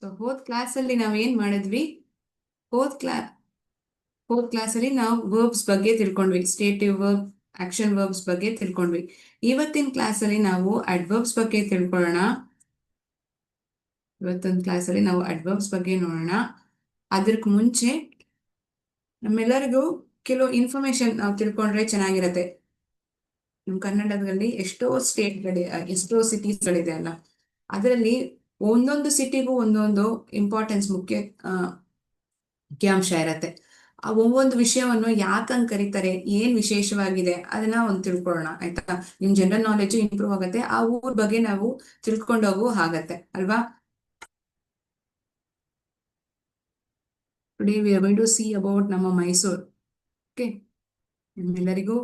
So ಹೋದ್ ಕ್ಲಾಸಲ್ಲಿ ನಾವು ಏನ್ ಮಾಡಿದ್ವಿ? ಹೋದ್ ಕ್ಲಾ ಹೋದ್ ಕ್ಲಾಸಲ್ಲಿ ನಾವು ವರ್ಬ್ಸ್ ಬಗ್ಗೆ ತಿಳ್ಕೊಂಡ್ವಿ, ಸ್ಟೇಟಿವ್ ವರ್ಬ್, ಆಕ್ಷನ್ ವರ್ಬ್ಸ್ ಬಗ್ಗೆ ತಿಳ್ಕೊಂಡ್ವಿ. ಇವತ್ತಿನ ಕ್ಲಾಸಲ್ಲಿ ನಾವು ಅಡ್ವರ್ಬ್ಸ್ ಬಗ್ಗೆ ತಿಳ್ಕೊಳ್ಳೋಣ. ಇವತ್ತೊಂದು ಕ್ಲಾಸಲ್ಲಿ ನಾವು ಅಡ್ವರ್ಬ್ಸ್ ಬಗ್ಗೆ ನೋಡೋಣ. ಅದಕ್ಕೆ ಮುಂಚೆ ನಮ್ಮೆಲ್ಲರಿಗೂ ಕೆಲವು ಇನ್ಫಾರ್ಮೇಶನ್ ನಾವು ತಿಳ್ಕೊಂಡ್ರೆ ಚೆನ್ನಾಗಿರತ್ತೆ. ನಮ್ಮ ಕರ್ನಾಟಕದಲ್ಲಿ ಎಷ್ಟೋ ಎಷ್ಟೋ ಸಿಟೀಸ್ಗಳಿದೆ ಅಲ್ಲ, ಅದರಲ್ಲಿ ಒಂದೊಂದು ಸಿಟಿಗೂ ಒಂದೊಂದು ಇಂಪಾರ್ಟೆನ್ಸ್, ಮುಖ್ಯಾಂಶ ಇರತ್ತೆ. ಆ ಒಂದೊಂದು ವಿಷಯವನ್ನು ಯಾಕಂಗ್ ಕರೀತಾರೆ, ಏನ್ ವಿಶೇಷವಾಗಿದೆ ಅದನ್ನ ಒಂದು ತಿಳ್ಕೊಳ್ಳೋಣ, ಆಯ್ತಾ? ನಿಮ್ ಜನರಲ್ ನಾಲೆಜ್ ಇಂಪ್ರೂವ್ ಆಗತ್ತೆ, ಆ ಊರ್ ಬಗ್ಗೆ ನಾವು ತಿಳ್ಕೊಂಡೋಗು ಆಗತ್ತೆ ಅಲ್ವಾ. Today we are going to see about ನಮ್ಮ ಮೈಸೂರು. ಓಕೆ, ನಿಮ್ಮೆಲ್ಲರಿಗೂ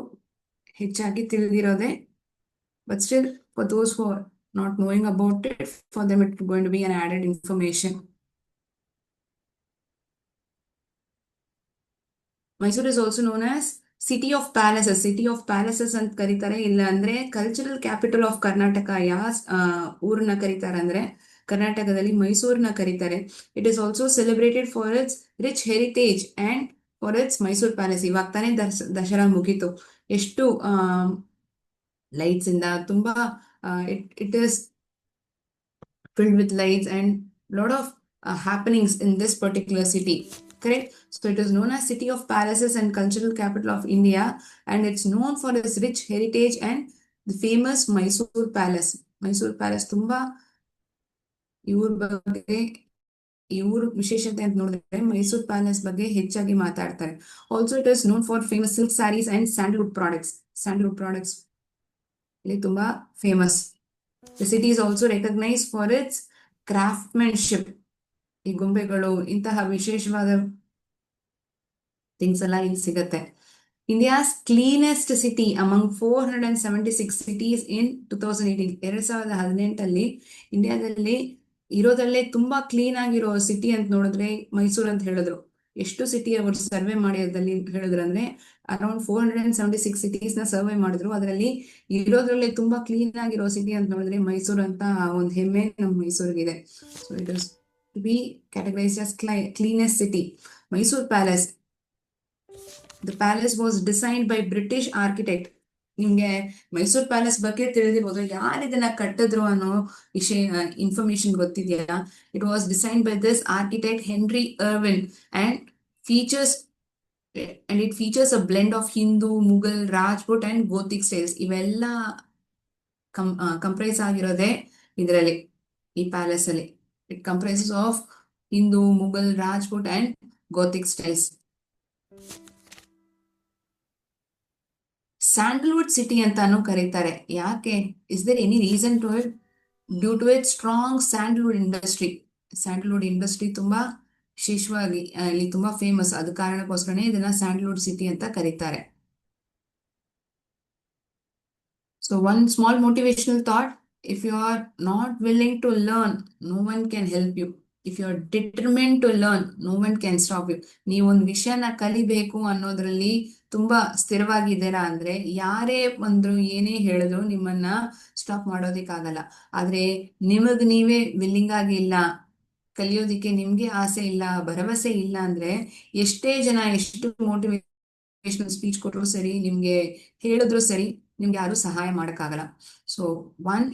ಹೆಚ್ಚಾಗಿ ತಿಳಿದಿರೋದೆ, but still for those who are not knowing about it, for them it's going to be an added information. Mysore is also known as city of palaces. City of palaces ಅಂತ ಕರೀತಾರೆ, ಇಲ್ಲ ಅಂದ್ರೆ cultural capital of Karnataka. ಯಾವ ಊರನ್ನ ಕರೀತಾರೆ ಅಂದ್ರೆ ಕರ್ನಾಟಕದಲ್ಲಿ ಮೈಸೂರನ್ನ ಕರೀತಾರೆ. It is also celebrated for it's rich heritage and for it's Mysore palace. ಇವಾಗ ತಾನೇ ದಸರಾ ಮುಗೀತು, ಎಷ್ಟು ಲೈಟ್ಸ್ ಇಂದ ತುಂಬಾ it is filled with lights and lot of happenings in this particular city. Correct? So it is known as City of Palaces and Cultural Capital of India, and it's known for its rich heritage and the famous Mysore Palace. Mysore Palace ತುಂಬಾ ಇವ್ರ ಬಗ್ಗೆ, ಇವ್ರ ವಿಶೇಷತೆ ಅಂತ ನೋಡಿದ್ರೆ Mysore palace ಬಗ್ಗೆ ಹೆಚ್ಚಾಗಿ ಮಾತಾಡ್ತಾರೆ. Also it is known for famous silk sarees and sandalwood products. Sandalwood products ಇಲ್ಲಿ ತುಂಬಾ famous. The city is also recognized for its craftsmanship. ಈ ಗೊಂಬೆಗಳು, ಇಂತಹ ವಿಶೇಷವಾದ ಥಿಂಗ್ಸ್ ಎಲ್ಲ ಇಲ್ಲಿ ಸಿಗತ್ತೆ. India's cleanest city among 476 cities in 2018. 2018 ಇಂಡಿಯಾದಲ್ಲಿ ಇರೋದಲ್ಲೇ ತುಂಬಾ ಕ್ಲೀನ್ ಆಗಿರೋ ಸಿಟಿ ಅಂತ ನೋಡಿದ್ರೆ ಮೈಸೂರು ಅಂತ ಹೇಳಿದ್ರು. ಎಷ್ಟು ಸಿಟಿ ಅವರು ಸರ್ವೆ ಮಾಡಿರೋದಲ್ಲಿ ಹೇಳಿದ್ರು ಅಂದ್ರೆ ಅರೌಂಡ್ 476 ಸಿಟೀಸ್ ನ ಸರ್ವೆ ಮಾಡಿದ್ರು. ಅದರಲ್ಲಿ ಇರೋದ್ರಲ್ಲಿ ತುಂಬಾ ಕ್ಲೀನ್ ಆಗಿರೋ ಸಿಟಿ ಅಂತ ನೋಡಿದ್ರೆ ಮೈಸೂರು ಅಂತ ಒಂದು ಹೆಮ್ಮೆ ನಮ್ಮ ಮೈಸೂರಿಗಿದೆ. So it is to be categorized as cleanest city. Mysore palace, the palace was designed by British architect. ನಿಮ್ಗೆ ಮೈಸೂರ್ ಪ್ಯಾಲೇಸ್ ಬಗ್ಗೆ ತಿಳಿದಿರ್ಬೋದು, ಯಾರು ಇದನ್ನ ಕಟ್ಟಿದ್ರು ಅನ್ನೋ ವಿಷಯ ಇನ್ಫಾರ್ಮೇಶನ್ ಗೊತ್ತಿದೆಯಾ? It was design by this architect henry Irwin and features it features a blend of Hindu, Mughal, Rajput and Gothic styles. ಇವೆಲ್ಲ comprise ಆಗಿರೋದೆ ಇದರಲ್ಲಿ, ಈ ಪ್ಯಾಲೇಸ್ ಅಲ್ಲಿ. It comprises of Hindu, Mughal, Rajput and Gothic styles. Sandalwood city ಅಂತಾನು ಕರೀತಾರೆ. ಯಾಕೆ? Is there any reason to it? Due to it strong sandalwood industry. Sandalwood industry ತುಂಬಾ ವಿಶೇಷವಾಗಿ ಇಲ್ಲಿ ತುಂಬಾ ಫೇಮಸ್. ಅದ ಕಾರಣಕ್ಕೋಸ್ಕರನೇ ಇದನ್ನ ಸ್ಯಾಂಡಲ್ವುಡ್ ಸಿಟಿ ಅಂತ ಕರೀತಾರೆ. So one small motivational thought: if you are not willing to learn, no one can help you. If you are determined to learn, no one can stop you. ನೀವೊಂದು ವಿಷಯನ ಕಲಿಬೇಕು ಅನ್ನೋದ್ರಲ್ಲಿ ತುಂಬಾ ಸ್ಥಿರವಾಗಿದ್ದೀರಾ ಅಂದ್ರೆ ಯಾರೇ ಬಂದ್ರು, ಏನೇ ಹೇಳಿದ್ರು ನಿಮ್ಮನ್ನ ಸ್ಟಾಪ್ ಮಾಡೋದಿಕ್ಕಾಗಲ್ಲ. ಆದ್ರೆ ನಿಮಗ್ ನೀವೇ ವಿಲ್ಲಿಂಗ್ ಆಗಿಲ್ಲ, ಕಲಿಯೋದಿಕ್ಕೆ ನಿಮ್ಗೆ ಆಸೆ ಇಲ್ಲ, ಭರವಸೆ ಇಲ್ಲ ಅಂದ್ರೆ ಎಷ್ಟೇ ಜನ ಎಷ್ಟು ಮೋಟಿವೇಶನಲ್ ಸ್ಪೀಚ್ ಕೊಟ್ಟರು ಸರಿ, ನಿಮ್ಗೆ ಹೇಳಿದ್ರು ಸರಿ, ನಿಮ್ಗೆ ಯಾರು ಸಹಾಯ ಮಾಡಕ್ಕಾಗಲ್ಲ. So one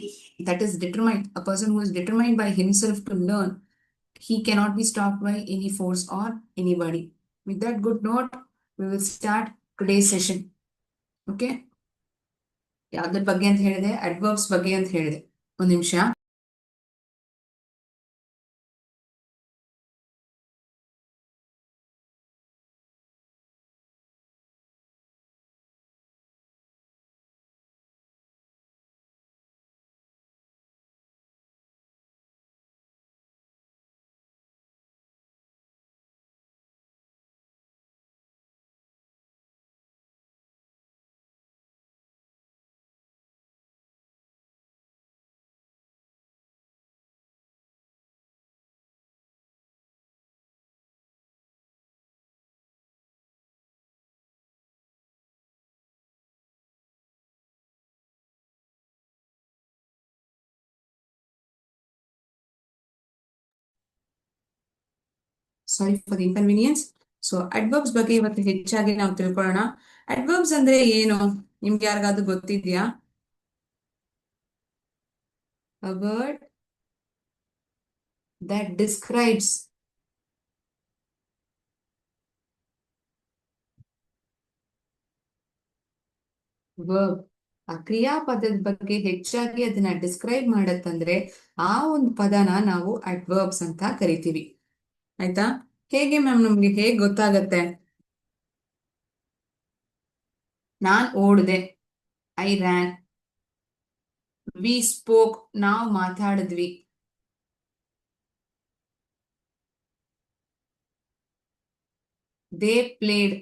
that is determined, a person who is determined by himself to learn, he cannot be stopped by any force or anybody. With that good note, we will start today's session. Okay? ಯಾವ್ದ್ರ ಬಗ್ಗೆ ಅಂತ ಹೇಳಿದೆ? Adverbs ಬಗ್ಗೆ ಅಂತ ಹೇಳಿದೆ. ಒಂದ್ ನಿಮಿಷ. Sorry for the inconvenience. So adverbs ಬಗ್ಗೆ ಇವತ್ತು ಹೆಚ್ಚಾಗಿ ನಾವು ತಿಳ್ಕೊಳ್ಳೋಣ. ಅಡ್ವರ್ಬ್ಸ್ ಅಂದ್ರೆ ಏನು? ನಿಮ್ಗೆ ಯಾರಿಗಾದ್ರೂ ಗೊತ್ತಿದ್ಯಾ? A word that describes verb. ಆ ಕ್ರಿಯಾಪದದ ಬಗ್ಗೆ ಹೆಚ್ಚಾಗಿ ಅದನ್ನ ಡಿಸ್ಕ್ರೈಬ್ ಮಾಡತ್ತಂದ್ರೆ ಆ ಒಂದು ಪದನ ನಾವು ಅಡ್ವರ್ಬ್ಸ್ ಅಂತ ಕರಿತೀವಿ. ಆಯ್ತಾ? ಹೇಗೆ ಮ್ಯಾಮ್ ನಮ್ಗೆ ಹೇಗ್ ಗೊತ್ತಾಗತ್ತೆ? ನಾನ್ ಓಡ್ದೆ, ಐ ರ್ಯಾನ್. ವಿ ಸ್ಪೋಕ್, ನಾವು ಮಾತಾಡಿದ್ವಿ. They played.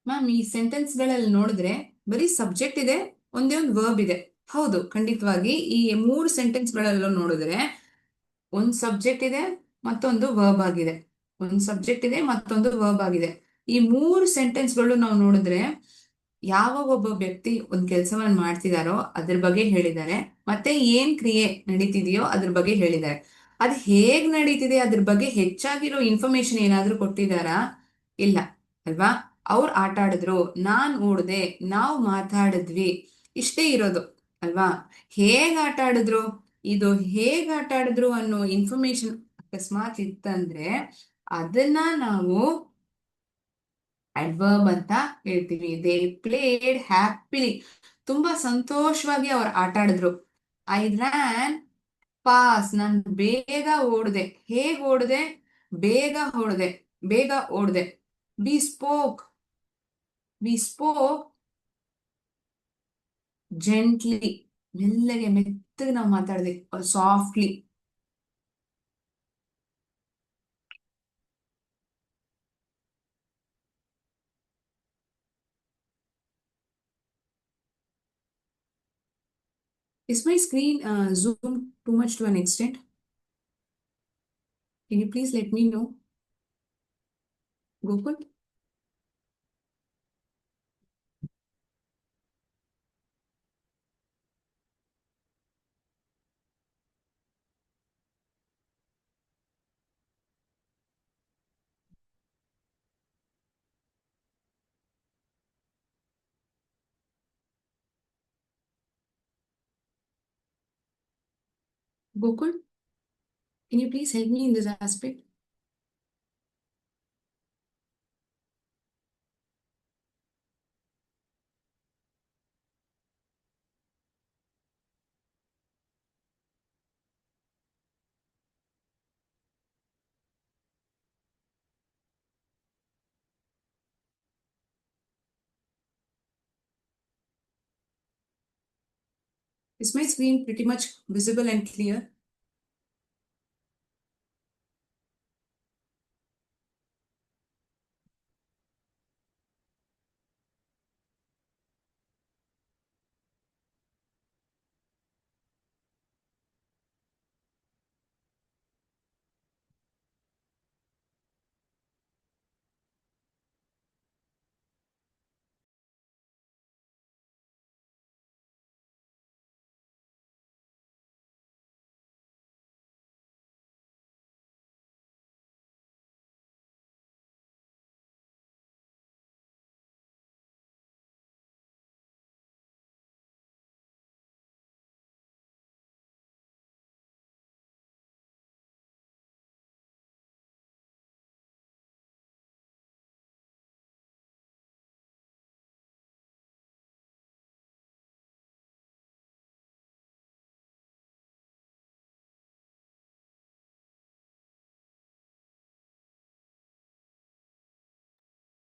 ಮ್ಯಾಮ್ ಈ ಸೆಂಟೆನ್ಸ್ ಗಳಲ್ಲಿ ನೋಡಿದ್ರೆ ಬರೀ ಸಬ್ಜೆಕ್ಟ್ ಇದೆ, ಒಂದೇ ಒಂದು ವರ್ಬ್ ಇದೆ. ಹೌದು, ಖಂಡಿತವಾಗಿ ಈ 3 ಸೆಂಟೆನ್ಸ್ ಗಳಲ್ಲೂ ನೋಡಿದ್ರೆ ಒಂದ್ ಸಬ್ಜೆಕ್ಟ್ ಇದೆ, ಮತ್ತೊಂದು ವರ್ಬ್ ಆಗಿದೆ. ಒಂದ್ ಸಬ್ಜೆಕ್ಟ್ ಇದೆ, ಮತ್ತೊಂದು ವರ್ಬ್ ಆಗಿದೆ. ಈ 3 ಸೆಂಟೆನ್ಸ್ಗಳು ನಾವು ನೋಡಿದ್ರೆ ಯಾವ ಒಬ್ಬ ವ್ಯಕ್ತಿ ಒಂದ್ ಕೆಲಸವನ್ನ ಮಾಡ್ತಿದಾರೋ ಅದ್ರ ಬಗ್ಗೆ ಹೇಳಿದ್ದಾರೆ, ಮತ್ತೆ ಏನ್ ಕ್ರಿಯೆ ನಡೀತಿದೆಯೋ ಅದ್ರ ಬಗ್ಗೆ ಹೇಳಿದ್ದಾರೆ. ಅದ್ ಹೇಗ್ ನಡೀತಿದೆ ಅದ್ರ ಬಗ್ಗೆ ಹೆಚ್ಚಾಗಿರೋ ಇನ್ಫಾರ್ಮೇಶನ್ ಏನಾದ್ರೂ ಕೊಟ್ಟಿದಾರಾ? ಇಲ್ಲ ಅಲ್ವಾ? ಅವ್ರು ಆಟ ಆಡಿದ್ರು, ನಾನ್ ಓಡ್ದೆ, ನಾವು ಮಾತಾಡಿದ್ವಿ, ಇಷ್ಟೇ ಇರೋದು ಅಲ್ವಾ? ಹೇಗ್ ಆಟ ಆಡಿದ್ರು, ಇದು ಹೇಗ್ ಆಟ ಆಡಿದ್ರು ಅನ್ನೋ ಇನ್ಫಾರ್ಮೇಶನ್ ಅಕಸ್ಮಾತ್ ಇತ್ತಂದ್ರೆ ಅದನ್ನ ನಾವು ಅಡ್ವರ್ಬ್ ಅಂತ ಹೇಳ್ತೀವಿ. ದೇ ಪ್ಲೇಡ್ ಹ್ಯಾಪಿಲಿ, ತುಂಬಾ ಸಂತೋಷವಾಗಿ ಅವ್ರು ಆಟ ಆಡಿದ್ರು. ಐ ರ್ಯಾನ್ ಪಾಸ್, ನಾನು ಬೇಗ ಓಡ್ದೆ. ಹೇಗ್ ಓಡ್ದೆ? ಬೇಗ ಓಡ್ದೆ, ಬೇಗ ಓಡ್ದೆ. We spoke, we spoke gently, ಮೆಲ್ಲಗೆ ಮೆತ್ತಗೆ ನಾವು ಮಾತಾಡಿದೆ, softly. Is my screen zoomed too much to an extent? Can you please let me know, Gokul? Gokul, can you please help me in this aspect? Is my screen pretty much visible and clear?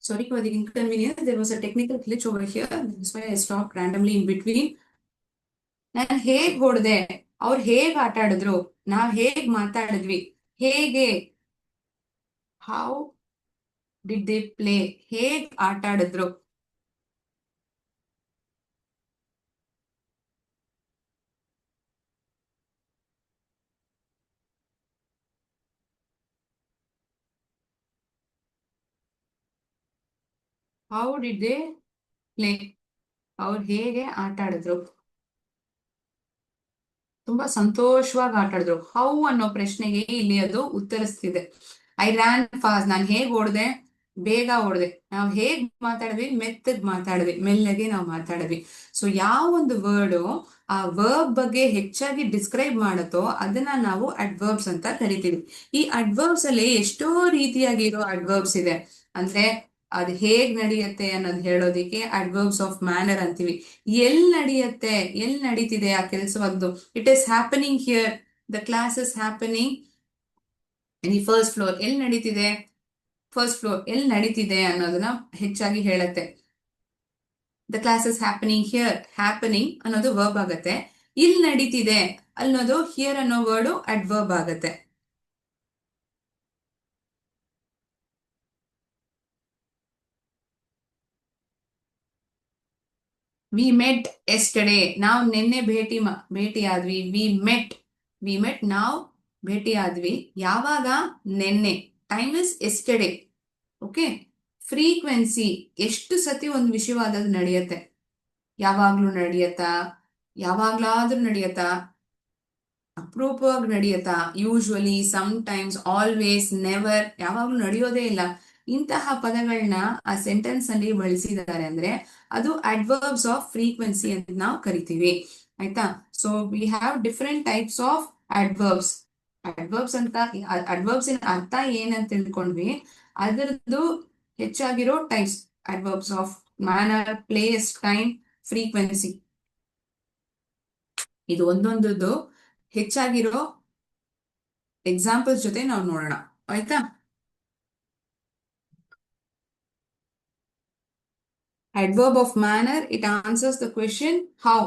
Sorry for the inconvenience. There was a technical glitch over here. That's why I stopped randomly in between. ನಾನು ಹೇಗ್ ಹೊಡ್ದೆ, ಅವ್ರು ಹೇಗ್ ಆಟ ಆಡಿದ್ರು, ನಾವ್ ಹೇಗ್ ಮಾತಾಡಿದ್ವಿ, ಹೇಗೆ, ಹೌ ಡಿಡ್ ದೇ ಪ್ಲೇ, ಹೇಗ್ ಆಟ ಆಡಿದ್ರು. ಹೌ ಡಿಡ್ ದೇ ಪ್ಲೇ, ಅವ್ರು ಹೇಗೆ ಆಟ ಆಡಿದ್ರು, ತುಂಬಾ ಸಂತೋಷವಾಗಿ ಆಟ ಆಡಿದ್ರು. ಹೌ ಅನ್ನೋ ಪ್ರಶ್ನೆಗೆ ಇಲ್ಲಿ ಅದು ಉತ್ತರಿಸ್ತಿದೆ. ಐ ರ್ಯಾನ್ ಫಾಸ್ಟ್, ನಾನು ಹೇಗ್ ಓಡ್ದೆ, ಬೇಗ ಓಡ್ದೆ. ನಾವು ಹೇಗ್ ಮಾತಾಡಿದ್ವಿ, ಮೆತ್ತಗ್ ಮಾತಾಡಿದ್ವಿ, ಮೆಲ್ಲಗೆ ನಾವು ಮಾತಾಡಿದ್ವಿ. ಸೊ ಯಾವ ಒಂದು ವರ್ಡು ಆ ವರ್ಬ್ ಬಗ್ಗೆ ಹೆಚ್ಚಾಗಿ ಡಿಸ್ಕ್ರೈಬ್ ಮಾಡುತ್ತೋ ಅದನ್ನ ನಾವು ಅಡ್ವರ್ಬ್ಸ್ ಅಂತ ಕರಿತೀವಿ. ಈ ಅಡ್ವರ್ಬ್ಸ್ ಅಲ್ಲಿ ಎಷ್ಟೋ ರೀತಿಯಾಗಿರೋ ಅಡ್ವರ್ಬ್ಸ್ ಇದೆ. ಅಂದ್ರೆ ಅದು ಹೇಗ್ ನಡೆಯುತ್ತೆ ಅನ್ನೋದು ಹೇಳೋದಿಕ್ಕೆ ಅಡ್ವರ್ಬ್ಸ್ ಆಫ್ ಮ್ಯಾನರ್ ಅಂತೀವಿ. ಎಲ್ ನಡೆಯುತ್ತೆ, ಎಲ್ ನಡೀತಿದೆ ಆ ಕೆಲಸವಾದ್ದು, it is happening here, the class is happening in first floor. ಎಲ್ಲಿ ನಡೀತಿದೆ, ಫಸ್ಟ್ ಫ್ಲೋರ್ ಎಲ್ಲಿ ನಡೀತಿದೆ ಅನ್ನೋದನ್ನ ಹೆಚ್ಚಾಗಿ ಹೇಳುತ್ತೆ. The class is happening here, happening ಅನ್ನೋದು ವರ್ಬ್ ಆಗತ್ತೆ. ಇಲ್ಲಿ ನಡೀತಿದೆ ಅನ್ನೋದು ಹಿಯರ್ ಅನ್ನೋ ವರ್ಡು ಅಡ್ವರ್ಬ್ ಆಗತ್ತೆ. ವಿ ಮೆಟ್ ಎಸ್ಟರ್ಡೇ, ನಾವು ನಿನ್ನೆ ಭೇಟಿ ಆದ್ವಿ. ವಿ ಮೆಟ್ ನಾವು ಭೇಟಿ ಆದ್ವಿ. ಯಾವಾಗ, ನಿನ್ನೆ. Time is yesterday. Okay. Frequency, ಎಷ್ಟು ಸತಿ ಒಂದು ವಿಷಯವಾದದ್ದು ನಡೆಯುತ್ತೆ. ಯಾವಾಗ್ಲೂ ನಡೆಯತ್ತಾ, ಯಾವಾಗ್ಲಾದ್ರೂ ನಡೆಯತ್ತಾ, ಅಪರೂಪವಾಗಿ ನಡೆಯತ್ತಾ, usually, sometimes, always, never, ಯಾವಾಗ್ಲೂ ನಡೆಯೋದೇ ಇಲ್ಲ. ಇಂತಹ ಪದಗಳನ್ನ ಆ ಸೆಂಟೆನ್ಸ್ ಅಲ್ಲಿ ಬಳಸಿದ್ದಾರೆ ಅಂದ್ರೆ ಅದು ಅಡ್ವರ್ಬ್ಸ್ ಆಫ್ ಫ್ರೀಕ್ವೆನ್ಸಿ ಅಂತ ನಾವು ಕರಿತೀವಿ. ಆಯ್ತಾ. So we have different types of adverbs. Adverbs ಅಂತ, ಅಡ್ವರ್ಬ್ಸ್ ಇನ್ ಅರ್ಥ ಏನಂತ ತಿಳ್ಕೊಂಡ್ವಿ, ಅದರದ್ದು ಹೆಚ್ಚಾಗಿರೋ types: adverbs of manner, place, time, frequency. ಇದು ಒಂದೊಂದದ್ದು ಹೆಚ್ಚಾಗಿರೋ ಎಕ್ಸಾಂಪಲ್ಸ್ ಜೊತೆ ನಾವು ನೋಡೋಣ. ಆಯ್ತಾ. Adverb of manner, it answers the question how,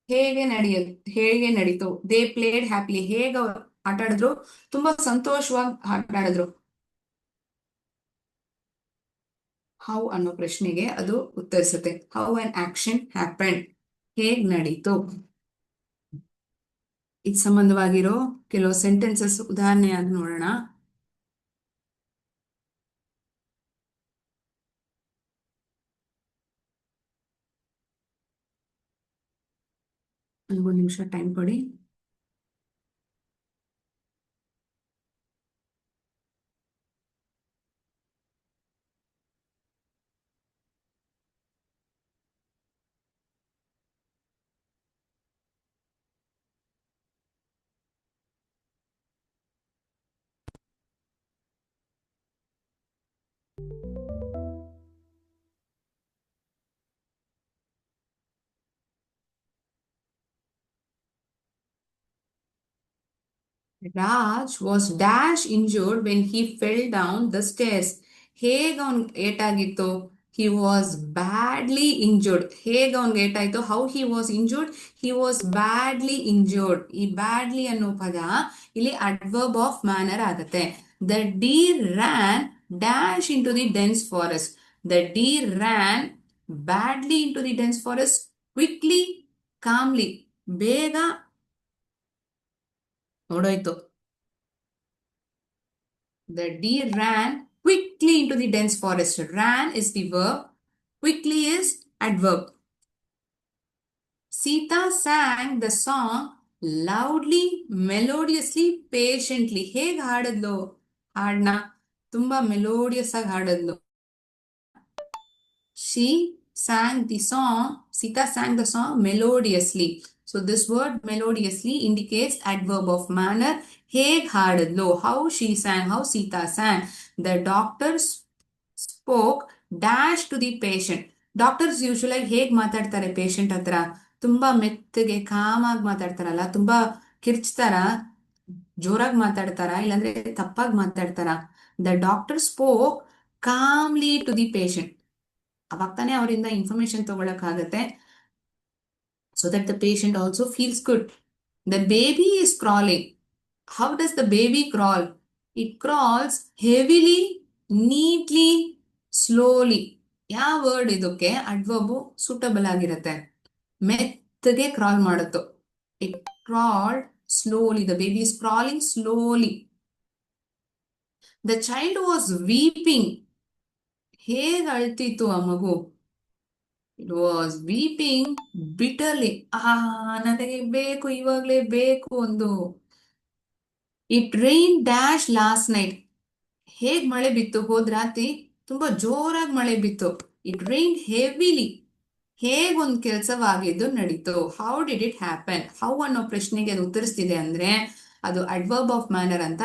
ಹೇಗೆ ನಡೀತು. ದೇ ಪ್ಲೇಡ್ ಹ್ಯಾಪಿಲಿ, ಹೇಗೆ ಅವ್ರು ಆಟ ಆಡಿದ್ರು, ತುಂಬಾ ಸಂತೋಷವಾಗಿ ಆಟ ಆಡಿದ್ರು. ಹೌ ಅನ್ನೋ ಪ್ರಶ್ನೆಗೆ ಅದು ಉತ್ತರಿಸುತ್ತೆ. ಹೌ ಅನ್ ಆಕ್ಷನ್ ಹ್ಯಾಪನ್, ಹೇಗ್ ನಡೀತು. ಇದು ಸಂಬಂಧವಾಗಿರೋ ಕೆಲವು ಸೆಂಟೆನ್ಸಸ್ ಉದಾಹರಣೆ ಆಗಿ ನೋಡೋಣ. ಒಂದು ನಿಮಿಷ ಟೈಮ್ ಕೊಡಿ. Raj was dash injured when he fell down the stairs. ಹೇಗ ಅವನ್ ಏಟಾಗಿತ್ತು, ಹಿ ವಾಸ್ ಬ್ಯಾಡ್ಲಿ ಇಂಜೂರ್ಡ್. ಹೇಗ ಅವನ್ಗೆ ಏಟಾಯ್ತು, how he was injured, he was badly injured. ಈ ಬ್ಯಾಡ್ಲಿ ಅನ್ನೋ ಪದ ಇಲ್ಲಿ ಅಡ್ವರ್ಬ್ ಆಫ್ ಮ್ಯಾನರ್ ಆಗತ್ತೆ. The deer ran dash into the dense forest. The deer ran badly into the dense forest, quickly, calmly, ಬೇಗ ನೋಡೋಯ್ತು. The deer ran quickly into the dense forest. Ran is the verb, quickly is adverb. Sita sang the song loudly, melodiously, patiently. ಹೇಗೆ ಹಾಡಿದ್ಲು ಹಾಡ್ನ, ತುಂಬಾ melodious ಆಗಿ ಹಾಡಿದ್ಲು. She sang the song, Sita sang the song melodiously. So this word melodiously indicates adverb of manner. ಹೇಗ್ ಹಾಡಿದ್ಲು, how she sang, how Sita sang. The doctors spoke dash to the patient. Doctors usual ಆಗಿ ಹೇಗ್ ಮಾತಾಡ್ತಾರೆ patient ಹತ್ರ, ತುಂಬಾ ಮೆತ್ತಗೆ ಕಾಮಾಗಿ ಮಾತಾಡ್ತಾರಲ್ಲ, ತುಂಬಾ ಕಿರ್ಚ್ತಾರ, ಜೋರಾಗಿ ಮಾತಾಡ್ತಾರ, ಇಲ್ಲಾಂದ್ರೆ ತಪ್ಪಾಗಿ ಮಾತಾಡ್ತಾರ. The doctor spoke calmly to the patient. ಅವಾಗ ತಾನೇ ಅವರಿಂದ ಇನ್ಫಾರ್ಮೇಶನ್ ತಗೊಳಕ್ಕಾಗತ್ತೆ. So that the patient also feels good. The baby is crawling. How does the baby crawl? It crawls heavily, neatly, slowly. ಯಾವ ವರ್ಡ್ ಇದಕ್ಕೆ ಅಡ್ವರ್ಬ್ ಸೂಟಬಲ್ ಆಗಿರುತ್ತೆ? ಮೆತ್ತಗೆ crawl ಮಾಡುತ್ತೋ. It crawled slowly. The baby is crawling slowly. The child was weeping. ಹೇಗೆ ಅಳ್ತಿತ್ತು ಆ ಮಗು? It was weeping bitterly. ನನಗೆ ಬೇಕು, ಇವಾಗ್ಲೇ ಬೇಕು ಒಂದು. It rain dash last night. ಹೇಗ್ ಮಳೆ ಬಿತ್ತು ಹೋದ್ ರಾತ್ರಿ? ತುಂಬಾ ಜೋರಾಗಿ ಮಳೆ ಬಿತ್ತು. It rain heavily. ಹೇಗೊಂದು ಕೆಲಸವಾಗಿದ್ದು ನಡೀತು. How did it happen? How ಅನ್ನೋ ಪ್ರಶ್ನೆಗೆ ಅದು ಉತ್ತರಿಸ್ತಿದೆ ಅಂದ್ರೆ ಅದು ಅಡ್ವರ್ಬ್ ಆಫ್ ಮ್ಯಾನರ್ ಅಂತ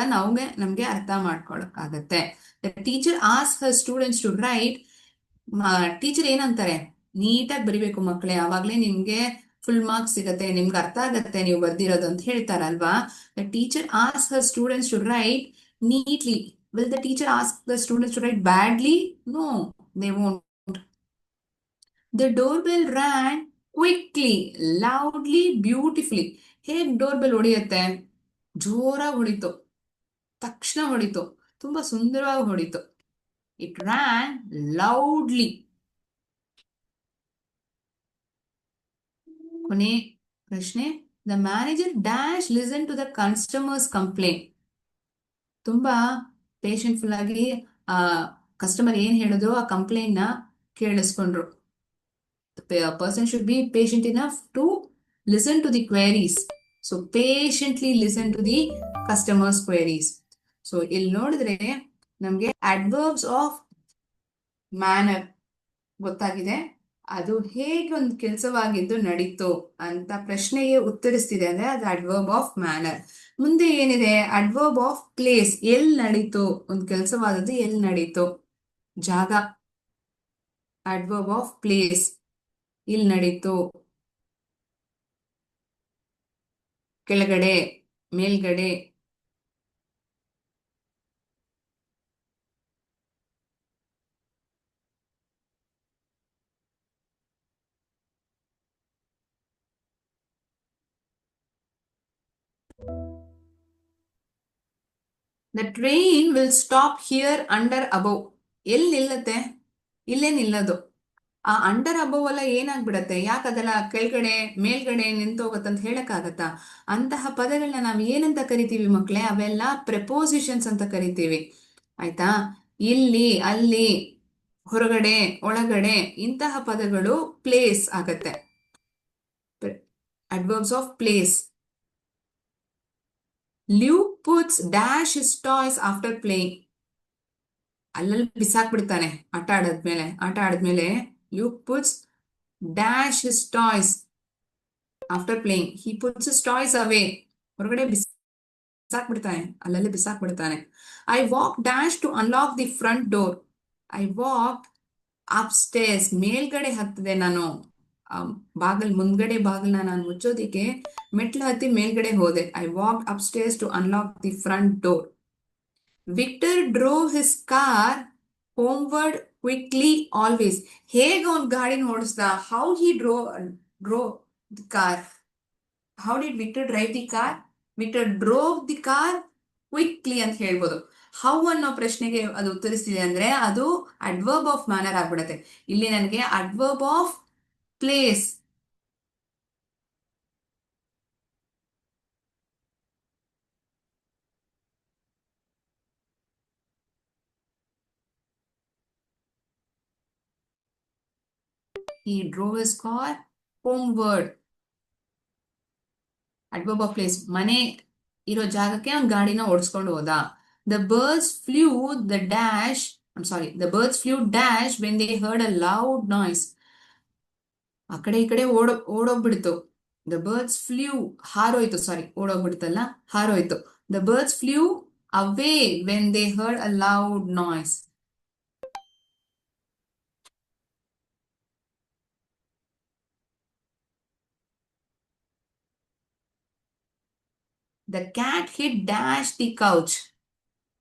ನಮ್ಗೆ ಅರ್ಥ ಮಾಡ್ಕೊಳಕ್ಕಾಗತ್ತೆ. ದ ಟೀಚರ್ ಆಸ್ her students to write. Teacher ಏನಂತಾರೆ? ನೀಟಾಗಿ ಬರಿಬೇಕು ಮಕ್ಕಳೇ, ಆವಾಗ್ಲೇ ನಿಮ್ಗೆ ಫುಲ್ ಮಾರ್ಕ್ಸ್ ಸಿಗತ್ತೆ, ನಿಮ್ಗೆ ಅರ್ಥ ಆಗತ್ತೆ ನೀವು ಬರ್ದಿರೋದು ಅಂತ ಹೇಳ್ತಾರಲ್ವಾ. ದ ಟೀಚರ್ ಆಸ್ her students to write neatly. Will the teacher ask the students to write badly? No, they won't. The door bell rang quickly, loudly, beautifully. ಹೇಗ್ ಡೋರ್ ಬೆಲ್ ಹೊಡೆಯುತ್ತೆ? ಜೋರಾಗಿ ಹೊಡಿತು, ತಕ್ಷಣ ಹೊಡಿತು, ತುಂಬಾ ಸುಂದರವಾಗಿ ಹೊಡಿತು. It ran loudly. ಕೊನೆ ಪ್ರಶ್ನೆ. The manager dash listen to the customers complaint. ತುಂಬಾ ಪೇಷನ್ಫುಲ್ ಆಗಿ ಆ ಕಸ್ಟಮರ್ ಏನ್ ಹೇಳಿದ್ರು ಆ ಕಂಪ್ಲೇಂಟ್ ನ ಕೇಳಿಸ್ಕೊಂಡ್ರು. A person should be patient enough to listen to the queries. So patiently listen to the customers queries. So ಇಲ್ಲಿ ನೋಡಿದ್ರೆ ನಮ್ಗೆ adverbs of manner ಗೊತ್ತಾಗಿದೆ. ಅದು ಹೇಗೆ ಒಂದು ಕೆಲಸವಾಗಿದ್ದು ನಡೀತು ಅಂತ ಪ್ರಶ್ನೆಗೆ ಉತ್ತರಿಸ್ತಿದೆ ಅಂದ್ರೆ ಅದು ಅಡ್ವರ್ಬ್ ಆಫ್ ಮ್ಯಾನರ್. ಮುಂದೆ ಏನಿದೆ? Adverb of place. ಎಲ್ಲಿ ನಡೀತು ಒಂದು ಕೆಲಸವಾದದ್ದು? ಎಲ್ಲಿ ನಡೀತು? ಜಾಗ. Adverb of place. ಇಲ್ಲಿ ನಡೀತು, ಕೆಳಗಡೆ, ಮೇಲ್ಗಡೆ. The train will stop here under above. ಎಲ್ಲಿ ನಿಲ್ಲತ್ತೆ? ಇಲ್ಲೇ ನಿಲ್ಲೋದು. ಆ ಅಂಡರ್ ಅಬೌವ್ ಎಲ್ಲ ಏನಾಗ್ಬಿಡತ್ತೆ? ಯಾಕದೆಲ್ಲ ಕೆಳಗಡೆ ಮೇಲ್ಗಡೆ ನಿಂತೋಗತ್ತಂತ ಹೇಳಕ್ಕಾಗತ್ತಾ? ಅಂತಹ ಪದಗಳನ್ನ ನಾವು ಏನಂತ ಕರಿತೀವಿ ಮಕ್ಕಳೇ? ಅವೆಲ್ಲ ಪ್ರೆಪೋಸಿಷನ್ಸ್ ಅಂತ ಕರಿತೀವಿ. ಆಯ್ತಾ? ಇಲ್ಲಿ, ಅಲ್ಲಿ, ಹೊರಗಡೆ, ಒಳಗಡೆ, ಇಂತಹ ಪದಗಳು ಪ್ಲೇಸ್ ಆಗತ್ತೆ. Adverbs of place. Luke puts dash his toys after playing. ಅಲ್ಲಲ್ಲಿ ಬಿಸಾಕ್ಬಿಡ್ತಾನೆ ಆಟ ಆಡದ್ಮೇಲೆ Luke puts dash his toys after playing. He puts his toys away. ಹೊರಗಡೆ ಬಿಸಾಕ್ಬಿಡ್ತಾನೆ, ಅಲ್ಲಲ್ಲಿ ಬಿಸಾಕ್ಬಿಡ್ತಾನೆ. I walk dash to unlock the front door. I walk upstairs. ಮೇಲ್ಗಡೆ ಹತ್ತಿದೆ ನಾನು. ಮುಂದ್ಗಡೆ ಬಾಗಿಲ್ನ ನಾನು ಮುಚ್ಚೋದಿಕ್ಕೆ ಮೆಟ್ಲು ಹತ್ತಿ ಮೇಲ್ಗಡೆ ಹೋದೆ. I walk upstairs to unlock the front door. Victor drove his car homeward quickly always. ಹೇಗೆ ಅವನ್ ಗಾಡಿನ ಓಡಿಸ್ದ? How he drove the car. How did Victor drive the car? Victor drove the car quickly ಅಂತ ಹೇಳ್ಬೋದು. How ಅನ್ನೋ ಪ್ರಶ್ನೆಗೆ ಅದು ಉತ್ತರಿಸ್ತಿದೆ ಅಂದ್ರೆ ಅದು ಅಡ್ವರ್ಬ್ ಆಫ್ ಮ್ಯಾನರ್ ಆಗ್ಬಿಡತ್ತೆ. ಇಲ್ಲಿ ನನಗೆ adverb of place. He drove his car homeward. Adverb of place. ಮನೆ ಇರೋ ಜಾಗಕ್ಕೆ ಅವ್ನ ಗಾಡಿನ ಓಡಿಸ್ಕೊಂಡು ಹೋದ. The birds flew the dash the birds flew dash when they heard a loud noise. ಆ ಕಡೆ ಈ ಕಡೆ ಓಡೋಗ್ಬಿಡ್ತು. ದ ಬರ್ಡ್ಸ್ ಫ್ಲೂ ಹಾರೋಯ್ತು. ಓಡೋಗ್ಬಿಡ್ತಲ್ಲ, ಹಾರೋಯ್ತು. The birds flew away when they heard a loud noise. The cat hid dash the couch.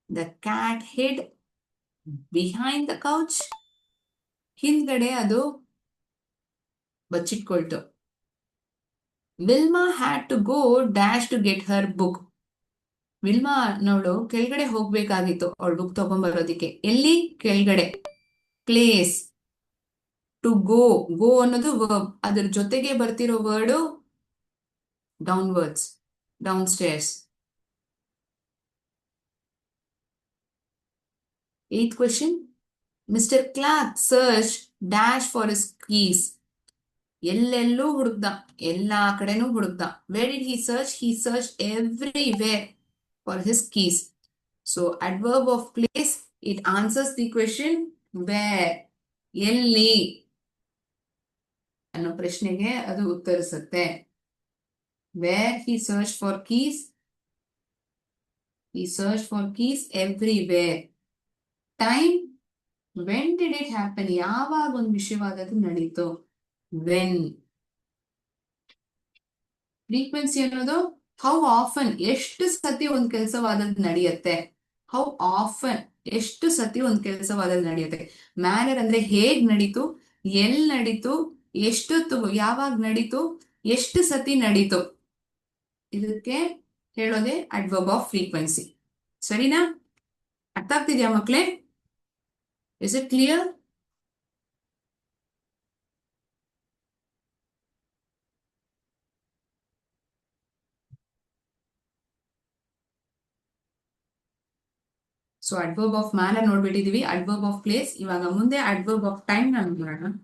The cat hid behind the couch. ಹಿಂದ್ಗಡೆ ಅದು ಬಚ್ಚಿಟ್ಕೊಳ್ತು. Wilma had to go dash to get her book. Wilma ನೋಡು ಕೆಳಗಡೆ ಹೋಗ್ಬೇಕಾಗಿತ್ತು ಅವಳು book ತಗೊಂಡ್ಬರೋದಿಕ್ಕೆ. ಎಲ್ಲಿ? ಕೆಳಗಡೆ. Place. To go. ಗೋ ಅನ್ನೋದು ವರ್ಬ್. ಅದ್ರ ಜೊತೆಗೆ ಬರ್ತಿರೋ word downwards, down stairs. 8th question. Mr. Clark searched dash for his keys. ಎಲ್ಲೆಲ್ಲೂ ಹುಡುಕ್ದ, ಎಲ್ಲಾ ಕಡೆನೂ ಹುಡುಕ್ದ. Where did he search? He searched everywhere for his keys. So adverb of place it answers the question where, ಎಲ್ಲಿ ಅನ್ನೋ ಪ್ರಶ್ನೆಗೆ ಅದು ಉತ್ತರಿಸುತ್ತೆ. Where he searched for keys, he searched for keys everywhere. Time, when did it happen, ಯಾವಾಗ ಒಂದು ವಿಷಯವಾದದ್ದು ನಡೀತು, when. Frequency ಅನ್ನೋದು ಹೌ ಆಫನ್, ಎಷ್ಟು ಸತಿ ಒಂದು ಕೆಲಸವಾದದ್ದು ನಡೆಯುತ್ತೆ. ಹೌ ಆಫನ್, ಎಷ್ಟು ಸತಿ ಒಂದು ಕೆಲಸವಾದದ್ದು ನಡೆಯುತ್ತೆ. ಮ್ಯಾನರ್ ಅಂದ್ರೆ ಹೇಗ್ ನಡೀತು, ಎಲ್ ನಡೀತು, ಎಷ್ಟೊತ್ತು, ಯಾವಾಗ ನಡೀತು, ಎಷ್ಟು ಸತಿ ನಡೀತು, ಇದಕ್ಕೆ ಹೇಳೋದೆ ಅಡ್ವರ್ಬ್ ಆಫ್ ಫ್ರೀಕ್ವೆನ್ಸಿ. ಸರಿನಾ? ಅರ್ಥ ಆಗ್ತಿದ್ಯಾ ಮಕ್ಳೇ? Is it clear? So adverb of manner ನೋಡ್ಬಿಟ್ಟಿದೀವಿ, ಅಡ್ವರ್ಬ್ ಆಫ್ ಪ್ಲೇಸ್. ಇವಾಗ ಮುಂದೆ ಅಡ್ವರ್ಬ್ ಆಫ್ ಟೈಮ್ ನ ನೋಡೋಣ.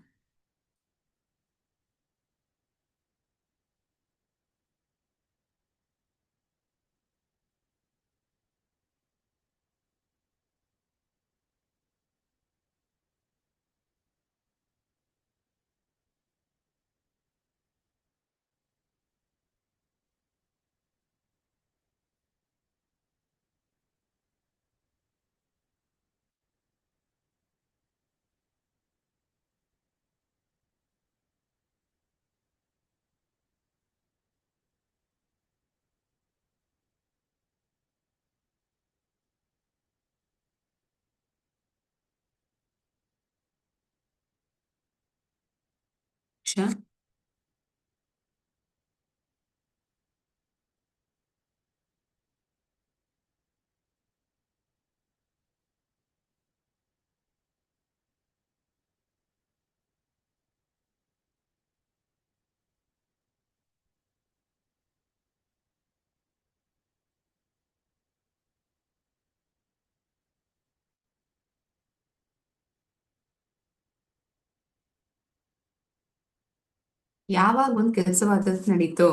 ಯಾವಾಗ ಒಂದು ಕೆಲಸವಾದದ್ದು ನಡೀತು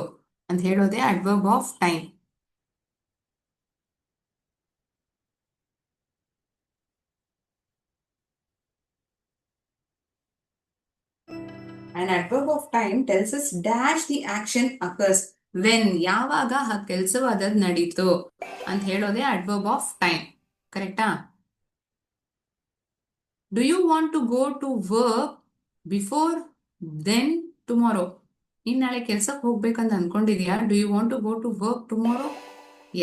ಅಂತ ಹೇಳೋದೆ adverb of time. An adverb of time tells us dash the action occurs when, ಯಾವಾಗ ಆ ಕೆಲಸವಾದದ್ದು ನಡೀತು ಅಂತ ಹೇಳೋದೆ ಅಡ್ವರ್ಬ್ ಆಫ್ ಟೈಮ್. ಕರೆಕ್ಟಾ? Do you want to go to work before then tomorrow? ನೀನ್ ನಾಳೆ ಕೆಲ್ಸಕ್ಕೆ ಹೋಗ್ಬೇಕಂತ ಅನ್ಕೊಂಡಿದ್ಯಾ? Do you want to go to work tomorrow?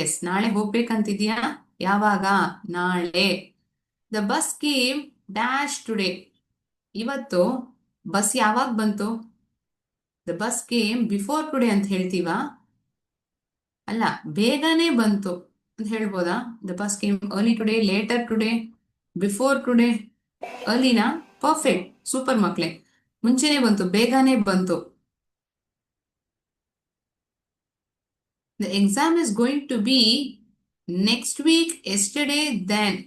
Yes, ನಾಳೆ ಹೋಗ್ಬೇಕಂತಿದ್ಯಾ? ಯಾವಾಗ? ನಾಳೆ. The bus came dash today. ಇವತ್ತು ಬಸ್ ಯಾವಾಗ ಬಂತು? The bus came before today ಅಂತ ಹೇಳ್ತೀವಾ? ಅಲ್ಲ, ಬೇಗನೆ ಬಂತು ಅಂತ ಹೇಳ್ಬೋದಾ? The bus came early today, later today, before today. ಅರ್ಲಿನಾ? Perfect, super ಮಕ್ಳೇ. ಮುಂಚೆನೆ ಬಂತು, ಬೇಗನೆ ಬಂತು. The exam is going to be next week yesterday then.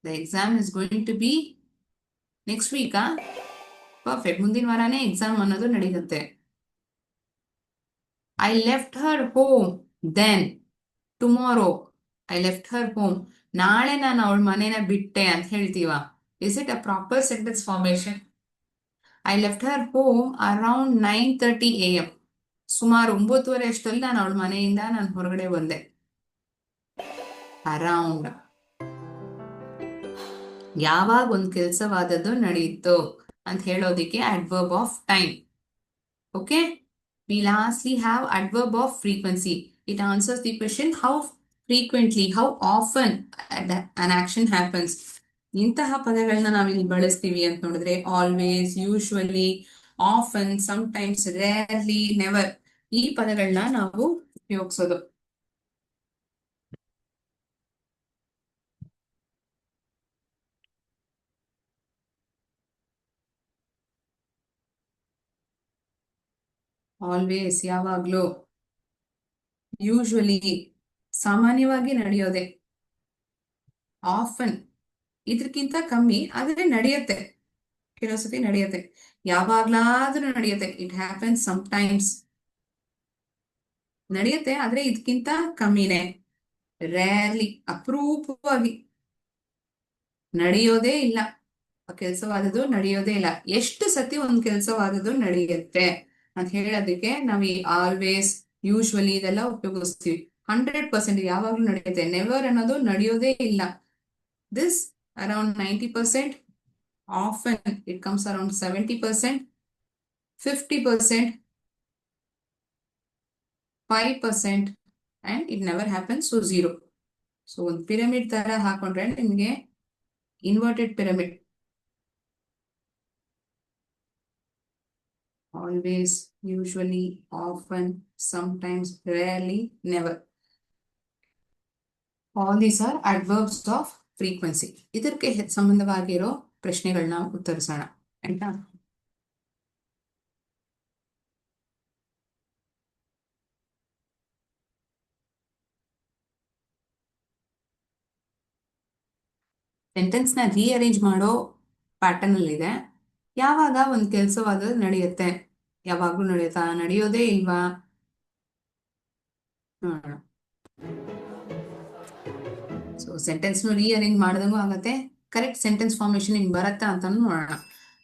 The exam is going to be next ವೀಕಾ? ಪರ್ಫೆಕ್ಟ್, ಮುಂದಿನ ವಾರನೇ ಎಕ್ಸಾಮ್ ಅನ್ನೋದು ನಡೆಯುತ್ತೆ. I left her home then tomorrow. I left her home, ನಾಳೆ ನಾನು ಅವಳ ಮನೇನ ಬಿಟ್ಟೆ ಅಂತ ಹೇಳ್ತೀವ? Is it a proper sentence formation? I left her home around 9:30 AM. ಸುಮಾರು 9:30 ಅಷ್ಟರಲ್ಲಿ ನಾನು ಅವಳ ಮನೆಯಿಂದ ನಾನು ಹೊರಗಡೆ ಬಂದೆ. ಅರೌಂಡ್, ಯಾವಾಗ ಒಂದು ಕೆಲಸವಾದದ್ದು ನಡೆಯಿತು ಅಂತ ಹೇಳೋದಿಕ್ಕೆ adverb of time. Okay, we lastly have adverb of frequency. It answers the question how frequently, how often an action happens. ಇಂತಹ ಪದಗಳನ್ನ ನಾವಿಲ್ಲಿ ಬಳಸ್ತೀವಿ ಅಂತ ನೋಡಿದ್ರೆ always, usually, often, sometimes, rarely, never, ಈ ಪದಗಳನ್ನ ನಾವು ಉಪಯೋಗಿಸೋದು. ಆಲ್ವೇಸ್ ಯಾವಾಗ್ಲೂ, ಯೂಶುವಲಿ ಸಾಮಾನ್ಯವಾಗಿ ನಡೆಯೋದೆ, ಆಫನ್ ಇದಕ್ಕಿಂತ ಕಮ್ಮಿ ಆದ್ರೆ ನಡೆಯುತ್ತೆ, ಕೆಲವು ಸತಿ ನಡೆಯುತ್ತೆ, ಯಾವಾಗ್ಲಾದ್ರೂ ನಡೆಯುತ್ತೆ. ಇಟ್ ಹ್ಯಾಪನ್ಸ್ ಸಮಟೈಮ್ಸ್, ನಡೆಯುತ್ತೆ ಆದ್ರೆ ಇದಕ್ಕಿಂತ ಕಮ್ಮಿನೇ. ರೇರ್ಲಿ, ಅಪರೂಪವಾಗಿ. ನಡೆಯೋದೇ ಇಲ್ಲ. ಕೆಲಸವಾದದ್ದು ನಡೆಯೋದೇ ಇಲ್ಲ. ಎಷ್ಟು ಸತಿ ಒಂದು ಕೆಲಸವಾದದ್ದು ನಡೆಯುತ್ತೆ ಅಂತ ಹೇಳೋದಕ್ಕೆ ನಾವು ಈ ಆಲ್ವೇಸ್, ಯೂಶ್ವಲಿ ಇದೆಲ್ಲ ಉಪಯೋಗಿಸ್ತೀವಿ. 100% ಯಾವಾಗ್ಲೂ ನಡೆಯುತ್ತೆ. ನೆವರ್ ಅನ್ನೋದು ನಡೆಯೋದೇ ಇಲ್ಲ. This around 90%, often it comes around 70%, 50%, 5%, and it never happens to 0. So ಒಂದು ಪಿರಮಿಡ್ ತರ ಹಾಕೊಂಡ್ರೆ ನಿಮ್ಗೆ inverted pyramid, always, usually, often, sometimes, rarely, never. All these are adverbs of frequency. ಇದಕ್ಕೆ ಸಂಬಂಧವಾಗಿರೋ ಪ್ರಶ್ನೆಗಳನ್ನ ಉತ್ತರಿಸೋಣ ಆಯ್ತಾ. ಸೆಂಟೆನ್ಸ್ ನ ರೀಅರೇಂಜ್ ಮಾಡೋ ಪ್ಯಾಟರ್ನ್ ಅಲ್ಲಿ ಇದೆ. ಯಾವಾಗ ಒಂದು ಕೆಲಸವಾದ ನಡೆಯುತ್ತೆ, ಯಾವಾಗ್ಲೂ ನಡೆಯುತ್ತಾ, ನಡೆಯೋದೇ ಇಲ್ವಾ ನೋಡೋಣ. ಸೊ ಸೆಂಟೆನ್ಸ್ ರೀಅರೇಂಜ್ ಮಾಡಿದಂಗೂ ಆಗತ್ತೆ. ಕರೆಕ್ಟ್ ಸೆಂಟೆನ್ಸ್ ಫಾರ್ಮೇಶನ್ ನಿಮ್ಗೆ ಬರತ್ತಾ ಅಂತ ನೋಡೋಣ.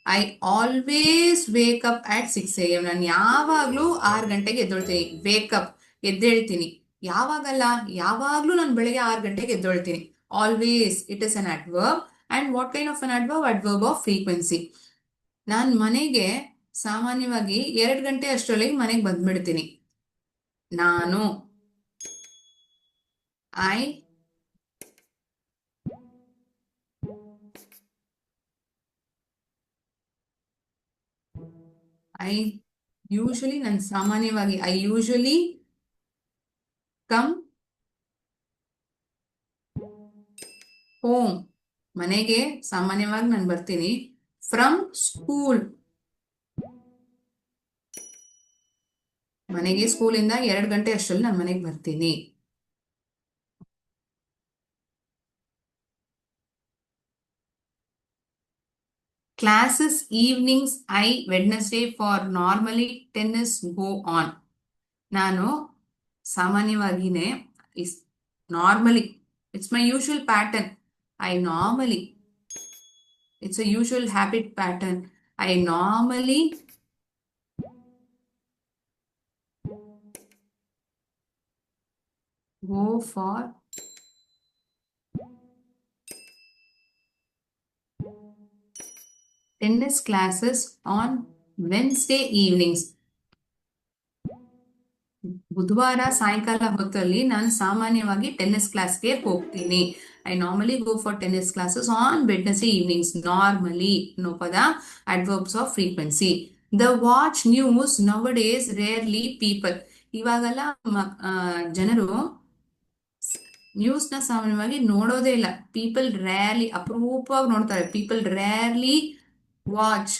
I always wake up at 6 AM. ನಾನು ಯಾವಾಗ್ಲೂ 6 ಗಂಟೆಗೆ ಎದ್ದೊಳ್ತೀನಿ. ವೇಕಪ್, ಎದ್ದೇಳ್ತೀನಿ. ಯಾವಾಗಲ್ಲ, ಯಾವಾಗ್ಲೂ ನಾನು ಬೆಳಗ್ಗೆ 6 ಗಂಟೆಗೆ ಎದ್ದೊಳ್ತೀನಿ. Always it is an adverb. And what kind of an adverb? Adverb of frequency. ನಾನು ಮನೆಗೆ ಸಾಮಾನ್ಯವಾಗಿ 2 ಗಂಟೆ ಅಷ್ಟರೊಳಗೆ ಮನೆಗೆ ಬಂದ್ಬಿಡ್ತೀನಿ. ನಾನು ನಾನು ಸಾಮಾನ್ಯವಾಗಿ ಐ ಯೂಶಲಿ ಕಮ್ ಹೋಮ್. ಮನೆಗೆ ಸಾಮಾನ್ಯವಾಗಿ ನಾನು ಬರ್ತೀನಿ. ಫ್ರಮ್ ಸ್ಕೂಲ್, ಮನೆಗೆ ಸ್ಕೂಲಿಂದ 2 ಗಂಟೆ ಅಷ್ಟರಲ್ಲಿ ನಾನು ಮನೆಗೆ ಬರ್ತೀನಿ. Classes evenings I Wednesday for normally tennis go on. ನಾನು ಸಾಮಾನ್ಯವಾಗಿನೇ normally, it's my usual pattern. I normally, it's a usual habit pattern. I normally go for tennis classes on Wednesday evenings. ಬುಧವಾರ ಸಾಯಂಕಾಲ ಹೊತ್ತಲ್ಲಿ ನಾನು ಸಾಮಾನ್ಯವಾಗಿ ಟೆನ್ನಿಸ್ ಕ್ಲಾಸ್ಗೆ ಹೋಗ್ತೀನಿ. I normally go for tennis classes on Wednesday evenings. Normally ಅನ್ನೋ ಪದ adverbs off frequency. The watch news now days rarely people. ಇವಾಗೆಲ್ಲ ಜನರು ನ್ಯೂಸ್ ನ ಸಾಮಾನ್ಯವಾಗಿ ನೋಡೋದೇ ಇಲ್ಲ. ಪೀಪಲ್ ರೇರ್ಲಿ, ಅಪರೂಪವಾಗಿ ನೋಡ್ತಾರೆ. People rarely watch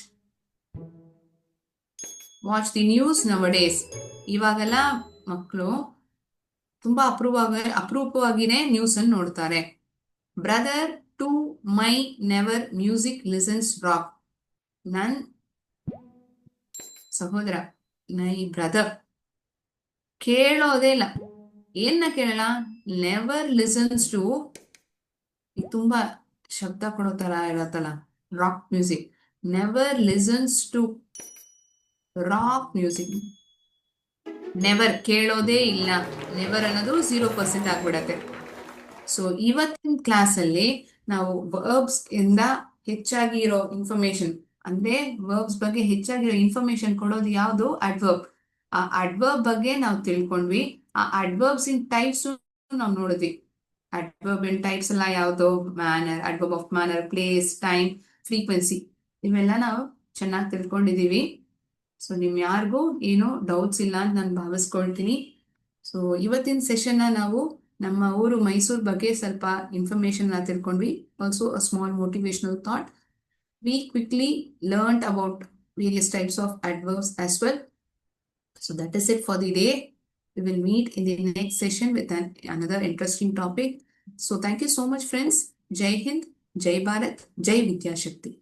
the news nowadays. ಇವಾಗೆಲ್ಲ ಮಕ್ಕಳು ತುಂಬಾ ಅಪರೂಪವಾಗಿನೇ ನ್ಯೂಸ್ ಅನ್ನು ನೋಡ್ತಾರೆ. Brother to my never music listens rock. ನನ್ ಸಹೋದರ, ಮೈ ಬ್ರದರ್ ಕೇಳೋದೇ ಇಲ್ಲ. ಏನ್ನ ಕೇಳಲ್ಲ? ನೆವರ್ ಲಿಸನ್ಸ್ ಟು, ತುಂಬಾ ಶಬ್ದ ಕೊಡೋ ತರ ಇರತ್ತಲ್ಲ, rock music. Never listens to rock music. Never ಕೇಳೋದೇ ಇಲ್ಲ. ನೆವರ್ ಅನ್ನೋದು 0% ಆಗ್ಬಿಡತ್ತೆ. ಸೊ ಇವತ್ತಿನ ಕ್ಲಾಸ್ ಅಲ್ಲಿ ನಾವು ವರ್ಬ್ಸ್ ಇಂದ ಹೆಚ್ಚಾಗಿ ಇರೋ ಇನ್ಫಾರ್ಮೇಶನ್, ಅಂದ್ರೆ ವರ್ಬ್ಸ್ ಬಗ್ಗೆ ಹೆಚ್ಚಾಗಿರೋ ಇನ್ಫಾರ್ಮೇಶನ್ ಕೊಡೋದು ಯಾವುದು? ಅಡ್ವರ್ಬ್. ಆ ಅಡ್ವರ್ಬ್ ಬಗ್ಗೆ ನಾವು ತಿಳ್ಕೊಂಡ್ವಿ. ಆ ಅಡ್ವರ್ಬ್ಸ್ ಇನ್ ಟೈಪ್ಸ್ ನಾವು ನೋಡಿದ್ವಿ. ಅಡ್ವರ್ಬ್ ಇನ್ ಟೈಪ್ಸ್ ಎಲ್ಲ ಯಾವುದು? Manner, adverb of manner, place, time, frequency, ಇವೆಲ್ಲ ನಾವು ಚೆನ್ನಾಗಿ ತಿಳ್ಕೊಂಡಿದೀವಿ. ಸೊ ನಿಮ್ ಯಾರಿಗೂ ಏನೋ ಡೌಟ್ಸ್ ಇಲ್ಲ ಅಂತ ನಾನು ಭಾವಿಸ್ಕೊಳ್ತೀನಿ. ಸೊ ಇವತ್ತಿನ ಸೆಷನ್ ನಾವು ನಮ್ಮ ಊರು ಮೈಸೂರು ಬಗ್ಗೆ ಸ್ವಲ್ಪ ಇನ್ಫಾರ್ಮೇಶನ್ ತಿಳ್ಕೊಂಡ್ವಿ. Also a small motivational thought. We quickly learned about various types of adverbs as well. So that is it for the day. We will meet in the next session with another interesting topic. So thank you so much, friends. Jai Hind, Jai Bharat, Jai Vidya Shakti.